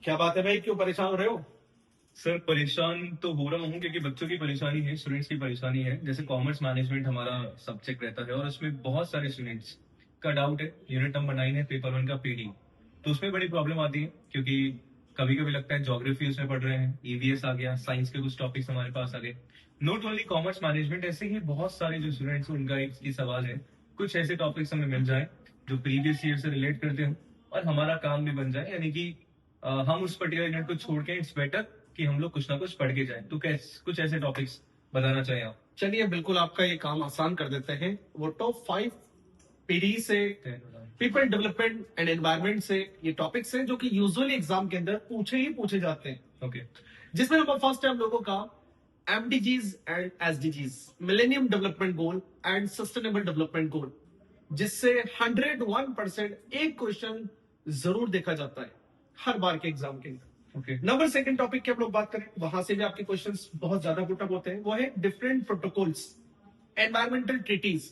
क्या बात है भाई, क्यों परेशान हो रहे हो? सर परेशान तो हो रहा हूँ क्योंकि बच्चों की परेशानी है, स्टूडेंट्स की परेशानी है। जैसे कॉमर्स मैनेजमेंट हमारा सब्जेक्ट रहता है और उसमें बहुत सारे स्टूडेंट्स का डाउट है। यूनिट नंबर 9 है, पेपर 1 का पीडी। तो उसमें बड़ी प्रॉब्लम आती है क्योंकि कभी कभी लगता है ज्योग्राफी उसमें पढ़ रहे हैं, ईवीएस आ गया, साइंस के कुछ टॉपिक्स हमारे पास आ गए। नॉट ओनली कॉमर्स मैनेजमेंट, ऐसे ही बहुत सारे जो स्टूडेंट्स हैं उनका एक ही सवाल है, कुछ ऐसे टॉपिक्स हमें मिल जाए जो प्रीवियस ईयर से रिलेट करते हो और हमारा काम भी बन जाए। यानी कि हम उस पर्टिकुलर यूनिट को छोड़ के इट्स बेटर कि हम लोग कुछ ना कुछ पढ़ के जाएं। तो कुछ ऐसे टॉपिक्स बताना चाहिए आप। चलिए बिल्कुल आपका ये काम आसान कर देते हैं। वो टॉप 5 पीडी से पीपल डेवलपमेंट एंड एनवायरनमेंट से ये टॉपिक्स हैं जो कि यूजुअली एग्जाम के अंदर पूछे ही पूछे जाते हैं। ओके। जिसमें नंबर फर्स्ट है हम लोगों का MDGs and SDGs, millennium development goal and sustainable development goal, जिससे 101% एक क्वेश्चन जरूर देखा जाता है हर बार के एग्जाम के अंदर। ओके। नंबर सेकंड टॉपिक की हम लोग बात करें, वहां से भी आपके क्वेश्चंस बहुत ज्यादा पुटअप होते हैं। वो है डिफरेंट प्रोटोकॉल्स, एनवायरमेंटल ट्रीटीज।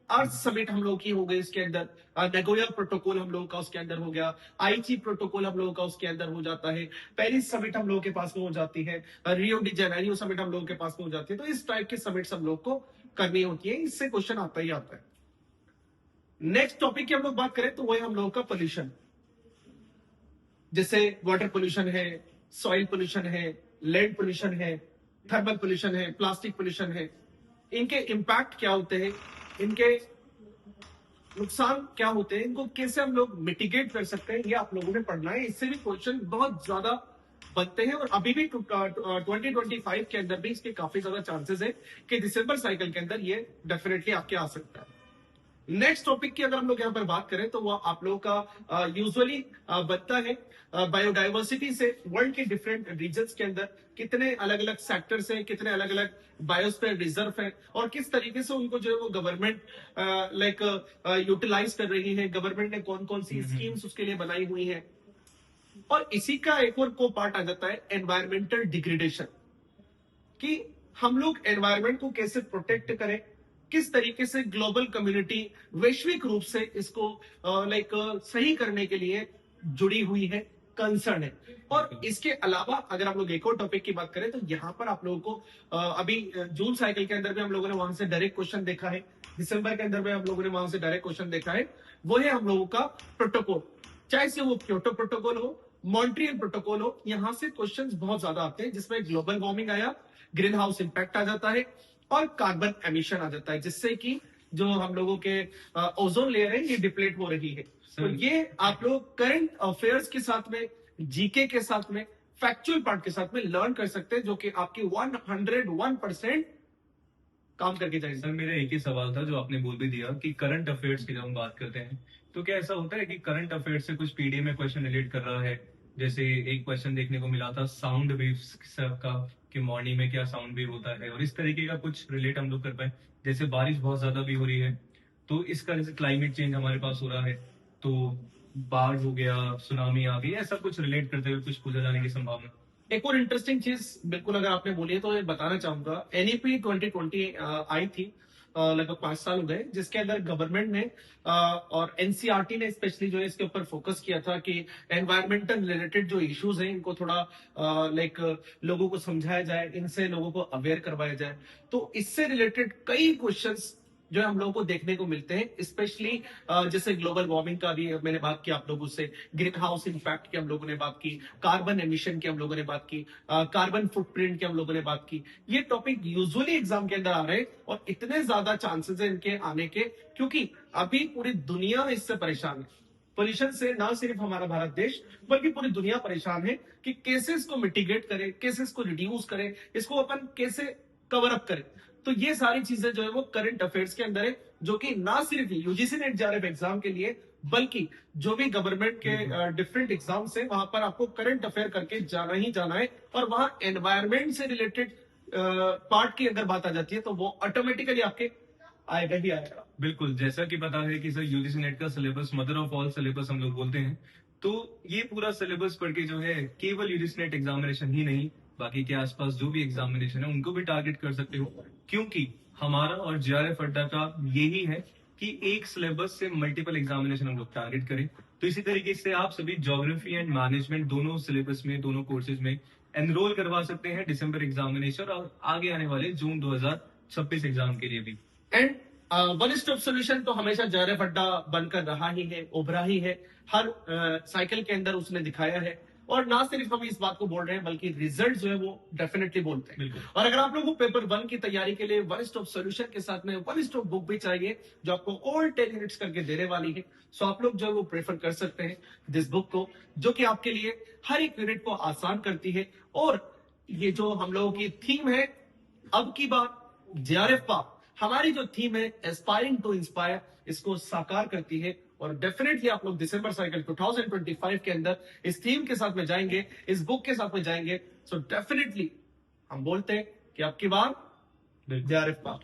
अर्थ समिट हम लोग की हो गई, इसके अंदर नगोया प्रोटोकॉल हम लोगों का उसके अंदर हो गया, आईची प्रोटोकॉल हम लोगों का उसके अंदर हो जाता है, पेरिस समिट हम लोगों के पास में हो जाती है, रियो डी जेनेरियो समिट हम लोगों के पास में हो जाती है। तो इस टाइप के समिट्स हम लोग को करनी होती है, इससे क्वेश्चन आता ही आता है। नेक्स्ट टॉपिक की हम लोग बात करें तो वही हम लोगों का पोल्यूशन, जैसे वाटर पोल्यूशन है, सॉइल पोल्यूशन है, लैंड पोल्यूशन है, थर्मल पोल्यूशन है, प्लास्टिक पोल्यूशन है। इनके इंपैक्ट क्या होते हैं, इनके नुकसान क्या होते हैं, इनको कैसे हम लोग मिटिगेट कर सकते हैं, ये आप लोगों ने पढ़ना है। इससे भी क्वेश्चन बहुत ज्यादा बनते हैं और अभी भी 2025 के अंदर भी इसके काफी ज्यादा चांसेस है कि दिसंबर साइकिल के अंदर ये डेफिनेटली आपके आ सकता है। नेक्स्ट टॉपिक की अगर हम लोग यहाँ पर बात करें तो वो आप लोगों का यूजुअली बनता है बायोडाइवर्सिटी से। वर्ल्ड के डिफरेंट रीजन्स के अंदर कितने अलग अलग सेक्टर्स हैं, कितने अलग अलग बायोस्फीयर रिजर्व है और किस तरीके से उनको जो है वो गवर्नमेंट यूटिलाइज कर रही है, गवर्नमेंट ने कौन कौन सी स्कीम्स उसके लिए बनाई हुई है। और इसी का एक और को पार्ट आ जाता है एनवायरमेंटल डिग्रेडेशन, कि हम लोग एनवायरमेंट को कैसे प्रोटेक्ट करें, किस तरीके से ग्लोबल कम्युनिटी वैश्विक रूप से इसको सही करने के लिए जुड़ी हुई है, कंसर्न है। और इसके अलावा अगर आप लोग एक और टॉपिक की बात करें तो यहाँ पर आप लोगों को अभी जून साइकिल के अंदर भी हम लोगों ने वहां से डायरेक्ट क्वेश्चन देखा है, दिसंबर के अंदर भी हम लोगों ने वहां से डायरेक्ट क्वेश्चन देखा है। वो है हम लोगों का प्रोटोकॉल, चाहे से वो क्योटो प्रोटोकॉल हो, मॉन्ट्रियल प्रोटोकॉल हो। यहां से क्वेश्चंस बहुत ज्यादा आते हैं, जिसमें ग्लोबल वार्मिंग आया, ग्रीन हाउस इंपैक्ट आ जाता है और कार्बन एमिशन आ जाता है, जिससे कि जो हम लोगों के ओजोन लेयर है ये डिप्लीट हो रही है। तो ये आप लोग करंट अफेयर्स के साथ में, जीके के साथ में, फैक्चुअल पार्ट के साथ में लर्न कर सकते हैं, जो कि आपकी 101% काम करके जाएगी। सर मेरा एक ही सवाल था जो आपने बोल भी दिया कि करंट अफेयर्स की जब हम बात करते हैं तो क्या ऐसा होता है कि करंट अफेयर्स से कुछ पीडीए में क्वेश्चन रिलेट कर रहा है? जैसे एक क्वेश्चन देखने को मिला था साउंड वेव्स का, कि मॉर्निंग में क्या साउंड वेव होता है, और इस तरीके का कुछ रिलेट हम लोग कर पाए। जैसे बारिश बहुत ज्यादा भी हो रही है तो इसका, जैसे क्लाइमेट चेंज हमारे पास हो रहा है तो बाढ़ हो गया, सुनामी आ गई, ऐसा कुछ रिलेट करते हुए कुछ पूछा जाने की संभावना। एक और इंटरेस्टिंग चीज बिल्कुल अगर आपने बोली है तो ये बताना चाहूंगा, एनईपी 2020 आई थी, लगभग 5 साल हो गए, जिसके अंदर गवर्नमेंट ने और एनसीईआरटी ने स्पेशली जो है इसके ऊपर फोकस किया था कि एनवायरमेंटल रिलेटेड जो इश्यूज हैं इनको थोड़ा लोगों को समझाया जाए, इनसे लोगों को अवेयर करवाया जाए। तो इससे रिलेटेड कई क्वेश्चंस जो है हम लोगों को देखने को मिलते हैं, स्पेशली जैसे ग्लोबल वार्मिंग का भी मैंने बात की आप लोगों से, ग्रीन हाउस इंपैक्ट की हम लोगों ने बात की, कार्बन एमिशन की हम लोगों ने बात की, कार्बन फुटप्रिंट की हम लोगों ने बात की। ये टॉपिक यूजुअली एग्जाम के अंदर आ रहे हैं और इतने ज्यादा चांसेस है इनके आने के, क्योंकि अभी पूरी दुनिया इससे परेशान है। पोल्यूशन से ना सिर्फ हमारा भारत देश बल्कि पूरी दुनिया परेशान है कि कैसे इसको मिटिगेट करें, कैसे इसको रिड्यूस करें, इसको अपन कैसे कवर अप करें। तो ये सारी चीजें जो है वो करंट अफेयर्स के अंदर है, जो कि ना सिर्फ यूजीसी नेट जेआरएफ एग्जाम के लिए बल्कि जो भी गवर्नमेंट के डिफरेंट एग्जाम्स है वहां पर आपको करंट अफेयर करके जाना ही जाना है। और वहां एनवायरमेंट से रिलेटेड पार्ट की अगर बात आ जाती है तो वो ऑटोमेटिकली आपके आएगा ही आएगा। बिल्कुल, जैसा कि पता है कि सर यूजीसी नेट का syllabus mother of all syllabus हम लोग बोलते हैं। तो ये पूरा सिलेबस पढ़ के जो है केवल यूजीसी नेट एग्जामिनेशन ही नहीं, बाकी के आसपास जो भी एग्जामिनेशन है उनको भी टारगेट कर सकते हो, क्योंकि हमारा और जेआरएफ अड्डा का यही है कि एक सिलेबस से मल्टीपल एग्जामिनेशन हम लोग टारगेट करें। तो इसी तरीके से आप सभी ज्योग्राफी एंड मैनेजमेंट दोनों सिलेबस में, दोनों कोर्सेज में एनरोल करवा सकते हैं दिसंबर एग्जामिनेशन और आगे आने वाले जून 2026 एग्जाम के लिए भी। एंड वन स्टॉप सोल्यूशन तो हमेशा JRF अड्डा बनकर रहा ही है, उभरा ही है, हर साइकिल के अंदर उसने दिखाया है। और ना सिर्फ हम इस बात को बोल रहे हैं बल्कि रिजल्ट जो है वो डेफिनेटली बोलते हैं। बिल्कुल। और अगर आप लोगों को पेपर 1 की तैयारी के लिए वन स्टॉप सोल्यूशन के साथ में वन स्टॉप बुक भी चाहिए जो आपको ऑल 10 यूनिट्स करके देने वाली है, सो आप लोग जो है वो प्रेफर कर सकते हैं दिस बुक को, जो कि आपके लिए हर एक यूनिट को आसान करती है। और ये जो हम लोगों की थीम है अब की बार JRF पार, हमारी जो थीम है एस्पायरिंग टू इंस्पायर, इसको साकार करती है। और डेफिनेटली आप लोग दिसंबर साइकिल 2025 के अंदर इस थीम के साथ में जाएंगे, इस बुक के साथ में जाएंगे। सो डेफिनेटली हम बोलते हैं कि अब की बार बिल्कुल। JRF पार।